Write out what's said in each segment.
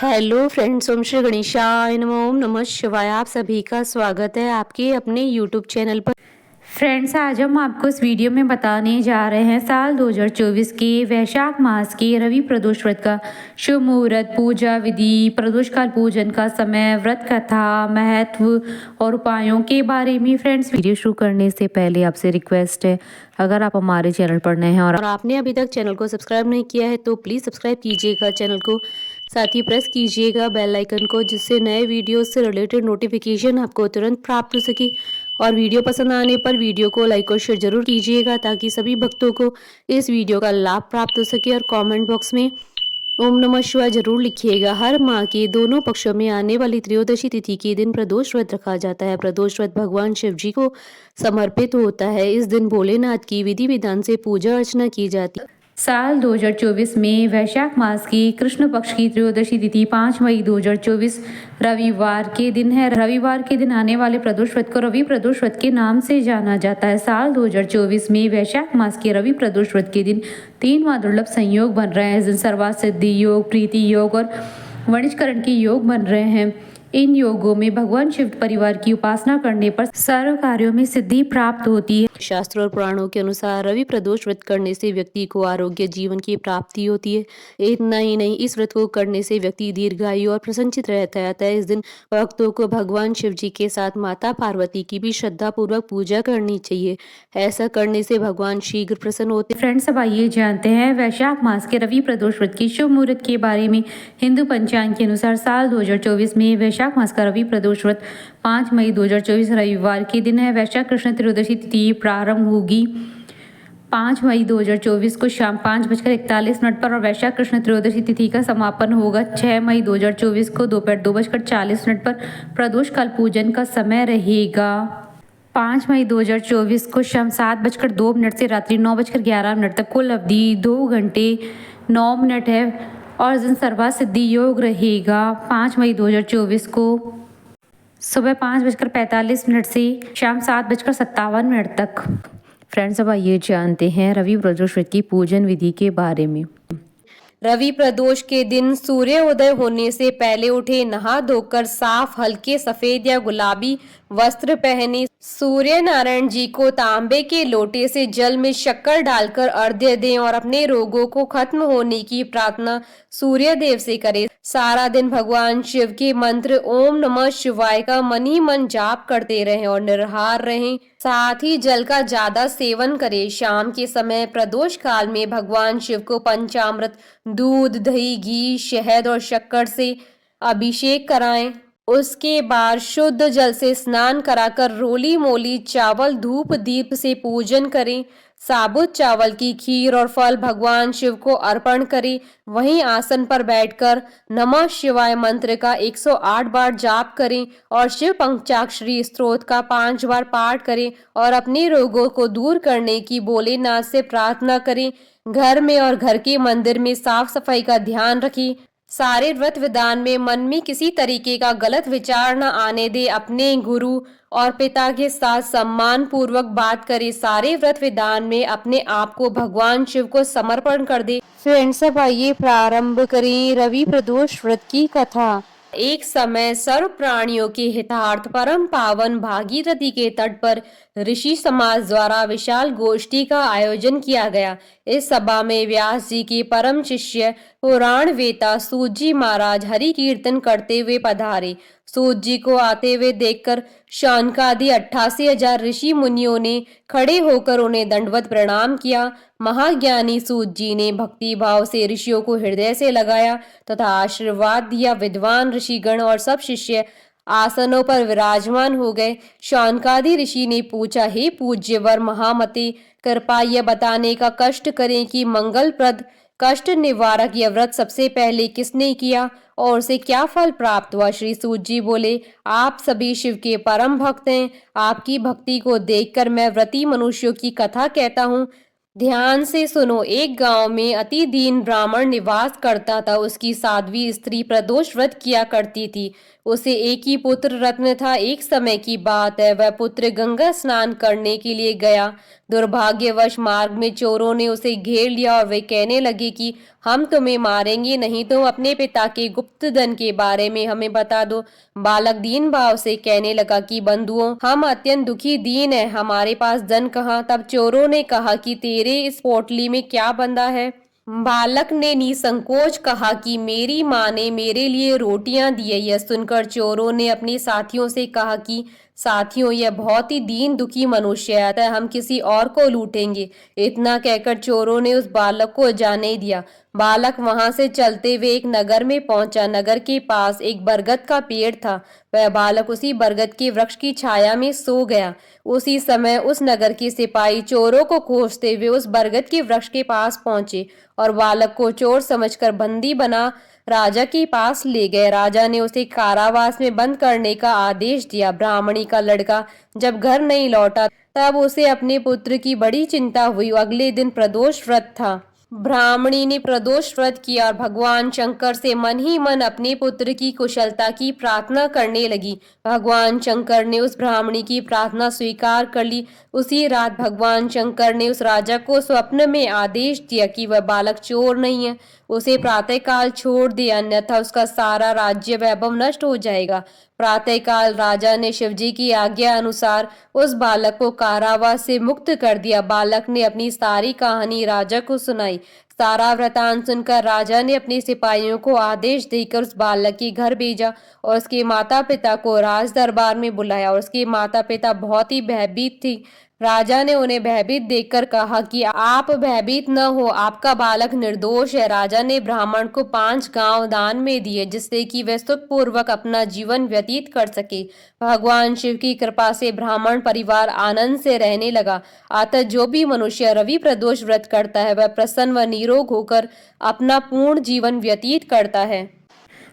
Hello friends, ओम श्री गणेशाय नमः। ओम नमः शिवाय। आप सभी का स्वागत है आपके अपने यूट्यूब चैनल पर। फ्रेंड्स, आज हम आपको इस वीडियो में बताने जा रहे हैं साल 2024 के वैशाख मास के रवि प्रदोष व्रत का शुभ मुहूर्त, पूजा विधि, प्रदोष काल पूजन का समय, व्रत कथा, महत्व और उपायों के बारे में। फ्रेंड्स, वीडियो शुरू करने से पहले आपसे रिक्वेस्ट है, अगर आप हमारे चैनल पर नए हैं और आपने अभी तक चैनल को सब्सक्राइब नहीं किया है तो प्लीज़ सब्सक्राइब कीजिएगा चैनल को, साथ ही प्रेस कीजिएगा बेल आइकन को, जिससे नए वीडियो से रिलेटेड नोटिफिकेशन आपको तुरंत प्राप्त हो सके। और वीडियो पसंद आने पर वीडियो को लाइक और शेयर जरूर कीजिएगा ताकि सभी भक्तों को इस वीडियो का लाभ प्राप्त हो सके। और कमेंट बॉक्स में ओम नमः शिवाय जरूर लिखिएगा। हर माह के दोनों पक्षों में आने वाली त्रयोदशी तिथि के दिन प्रदोष व्रत रखा जाता है। प्रदोष व्रत भगवान शिव जी को समर्पित होता है। इस दिन भोलेनाथ की विधि विधान से पूजा अर्चना की जाती है। साल 2024 में वैशाख मास की कृष्ण पक्ष की त्रयोदशी तिथि 5 मई 2024 रविवार के दिन है। रविवार के दिन आने वाले प्रदोष व्रत को रवि प्रदोष व्रत के नाम से जाना जाता है। साल 2024 में वैशाख मास के रवि प्रदोष व्रत के दिन 3 दुर्लभ संयोग बन रहे हैं। इस दिन सर्वार्थ सिद्धि योग, प्रीति योग और वणिजकरण के योग बन रहे हैं। इन योगों में भगवान शिव परिवार की उपासना करने पर सर्व कार्यों में सिद्धि प्राप्त होती है। शास्त्रों और पुराणों के अनुसार रवि प्रदोष व्रत करने से व्यक्ति को आरोग्य जीवन की प्राप्ति होती है। इतना ही नहीं, इस व्रत को करने से व्यक्ति दीर्घायु और प्रसन्नचित रहता है। इस दिन भक्तों को भगवान शिव जी के साथ माता पार्वती की भी श्रद्धा पूर्वक पूजा करनी चाहिए। ऐसा करने से भगवान शीघ्र प्रसन्न होते। फ्रेंड्स, अब आइए जानते हैं वैशाख मास के रवि प्रदोष व्रत की शुभ मुहूर्त के बारे में। हिंदू पंचांग के अनुसार साल 2024 में वैशाख मास का रवि प्रदोष व्रत 5 मई 2024 रविवार के दिन है। वैशाख कृष्ण त्रयोदशी तिथि प्रारंभ होगी 5 मई 2024 को शाम 5:41 पर और वैशाख कृष्ण त्रयोदशी तिथि का समापन होगा 6 मई 2024 को दोपहर 2:40 पर। प्रदोष काल पूजन का समय रहेगा 5 मई 2024 को शाम 7:02 से रात्रि 9:11 तक। कुल अवधि 2 घंटे 9 मिनट है और इस दिन सर्वार्थ सिद्धि योग रहेगा 5 मई 2024 को सुबह 5:45 से शाम 7:57 तक। फ्रेंड्स, अब आइए जानते हैं रवि प्रदोष व्रत की पूजन विधि के बारे में। रवि प्रदोष के दिन सूर्योदय होने से पहले उठे, नहा धोकर साफ हल्के सफेद या गुलाबी वस्त्र पहने, सूर्य नारायण जी को तांबे के लोटे से जल में शक्कर डालकर अर्घ्य दें और अपने रोगों को खत्म होने की प्रार्थना सूर्य देव से करें। सारा दिन भगवान शिव के मंत्र ओम नमः शिवाय का मन ही मन जाप करते रहें और निराहार रहें। साथ ही जल का ज्यादा सेवन करें। शाम के समय प्रदोष काल में भगवान शिव को पंचामृत, दूध, दही, घी, शहद और शक्कर से अभिषेक कराएं। उसके बाद शुद्ध जल से स्नान कराकर रोली मोली चावल धूप दीप से पूजन करें। साबुत चावल की खीर और फल भगवान शिव को अर्पण करें। वहीं आसन पर बैठकर नमः शिवाय मंत्र का 108 बार जाप करें और शिव पंचाक्षरी स्तोत्र का 5 बार पाठ करें और अपने रोगों को दूर करने की भोलेनाथ से प्रार्थना करें। घर में और घर के मंदिर में साफ सफाई का ध्यान रखें। सारे व्रत विधान में मन में किसी तरीके का गलत विचार न आने दे। अपने गुरु और पिता के साथ सम्मान पूर्वक बात करे। सारे व्रत विधान में अपने आप को भगवान शिव को समर्पण कर दे। फ्रेंड्स, अब आइए प्रारंभ करें रवि प्रदोष व्रत की कथा। एक समय सर्व प्राणियों के हितार्थ परम पावन भागीरथी के तट पर ऋषि समाज द्वारा विशाल गोष्ठी का आयोजन किया गया। इस सभा में व्यास जी के परम शिष्य पुराण वेता सूत जी महाराज हरि कीर्तन करते हुए पधारे। सूत जी को आते हुए देखकर शौनकादि 88,000 ऋषि मुनियों ने खड़े होकर उन्हें दंडवत प्रणाम किया। महाज्ञानी सूत जी ने भक्ति भाव से ऋषियों को हृदय से लगाया तथा आशीर्वाद दिया। विद्वान ऋषिगण और सब शिष्य आसनों पर विराजमान हो गए। शौनकादि ऋषि ने पूछा, हे पूज्यवर महामते, कृपा यह बताने का कष्ट करें कि मंगलप्रद कष्ट निवारक यह व्रत सबसे पहले किसने किया और उसे क्या फल प्राप्त हुआ। श्री सूत जी बोले, आप सभी शिव के परम भक्त हैं। आपकी भक्ति को देखकर मैं व्रती मनुष्यों की कथा कहता हूँ। ध्यान से सुनो। एक गांव में अति दीन ब्राह्मण निवास करता था। उसकी साध्वी स्त्री प्रदोष व्रत किया करती थी। उसे एक ही पुत्र रत्न था। एक समय की बात है, वह पुत्र गंगा स्नान करने के लिए गया। दुर्भाग्यवश मार्ग में चोरों ने उसे घेर लिया और वे कहने लगे कि हम तुम्हें मारेंगे नहीं, तुम अपने पिता के गुप्त धन के बारे में हमें बता दो। बालक दीन भाव से कहने लगा कि बंधुओं, हम अत्यंत दुखी दीन है, हमारे पास धन कहाँ। तब चोरों ने कहा कि तेरे इस पोटली में क्या बंधा है। बालक ने निसंकोच कहा कि मेरी माँ ने मेरे लिए रोटियां दी है। यह सुनकर चोरों ने अपने साथियों से कहा कि साथियों, यह बहुत ही दीन दुखी मनुष्य है, अतः हम किसी और को लूटेंगे। इतना कहकर चोरों ने उस बालक को जाने दिया। बालक वहां से चलते हुए एक नगर में पहुंचा। नगर के पास एक बरगद का पेड़ था। वह बालक उसी बरगद के वृक्ष की छाया में सो गया। उसी समय उस नगर के सिपाही चोरों को खोजते हुए उस बरगद के वृक्ष के पास पहुंचे और बालक को चोर समझकर बंदी बना राजा के पास ले गए। राजा ने उसे कारावास में बंद करने का आदेश दिया। ब्राह्मणी का लड़का जब घर नहीं लौटा तब उसे अपने पुत्र की बड़ी चिंता हुई। अगले दिन प्रदोष व्रत था। ब्राह्मणी ने प्रदोष व्रत किया और भगवान शंकर से मन ही मन अपने पुत्र की कुशलता की प्रार्थना करने लगी। भगवान शंकर ने उस ब्राह्मणी की प्रार्थना स्वीकार कर ली। उसी रात भगवान शंकर ने उस राजा को स्वप्न में आदेश दिया कि वह बालक चोर नहीं है, उसे प्रातःकाल छोड़ दे, अन्यथा उसका सारा राज्य वैभव नष्ट हो जाएगा। प्रातःकाल राजा ने शिवजी की आज्ञा अनुसार उस बालक को कारावास से मुक्त कर दिया। बालक ने अपनी सारी कहानी राजा को सुनाई। सारा वृतांत सुनकर राजा ने अपने सिपाहियों को आदेश देकर उस बालक के घर भेजा और उसके माता पिता को राज दरबार में बुलाया और उसके माता पिता बहुत ही भयभीत थे। राजा ने उन्हें भयभीत देखकर कहा कि आप भयभीत न हो, आपका बालक निर्दोष है। राजा ने ब्राह्मण को 5 गांव दान में दिए जिससे कि वह सुखपूर्वक अपना जीवन व्यतीत कर सके। भगवान शिव की कृपा से ब्राह्मण परिवार आनंद से रहने लगा। अतः जो भी मनुष्य रवि प्रदोष व्रत करता है वह प्रसन्न व निरोग होकर अपना पूर्ण जीवन व्यतीत करता है।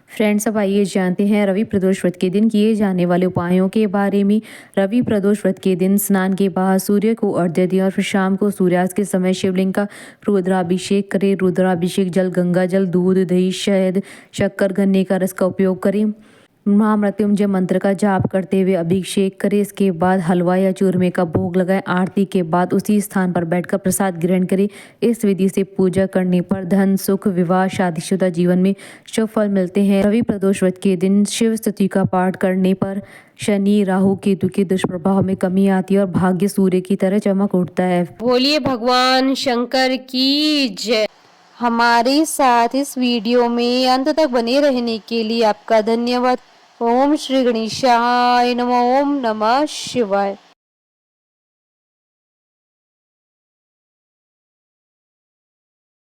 फ्रेंड्स, अब आइए जानते हैं रवि प्रदोष व्रत के दिन किए जाने वाले उपायों के बारे में। रवि प्रदोष व्रत के दिन स्नान के बाद सूर्य को अर्घ्य दें और फिर शाम को सूर्यास्त के समय शिवलिंग का रुद्राभिषेक करें। रुद्राभिषेक जल गंगा जल, दूध, दही, शहद, शक्कर, गन्ने का रस का उपयोग करें। महामृत्युंजय मंत्र का जाप करते हुए अभिषेक करें। इसके बाद हलवा या चूरमे का भोग लगाएं। आरती के बाद उसी स्थान पर बैठकर प्रसाद ग्रहण करें। इस विधि से पूजा करने पर धन, सुख, विवाह, शादीशुदा जीवन में शुभ फल मिलते हैं। रवि प्रदोष व्रत के दिन शिव स्तुति का पाठ करने पर शनि, राहु, केतु के दुष्प्रभाव में कमी आती है और भाग्य सूर्य की तरह चमक उठता है। बोलिए भगवान शंकर की जय। हमारे साथ इस वीडियो में अंत तक बने रहने के लिए आपका धन्यवाद। ओम श्री गणेशाय नमः। ओम नमः शिवाय।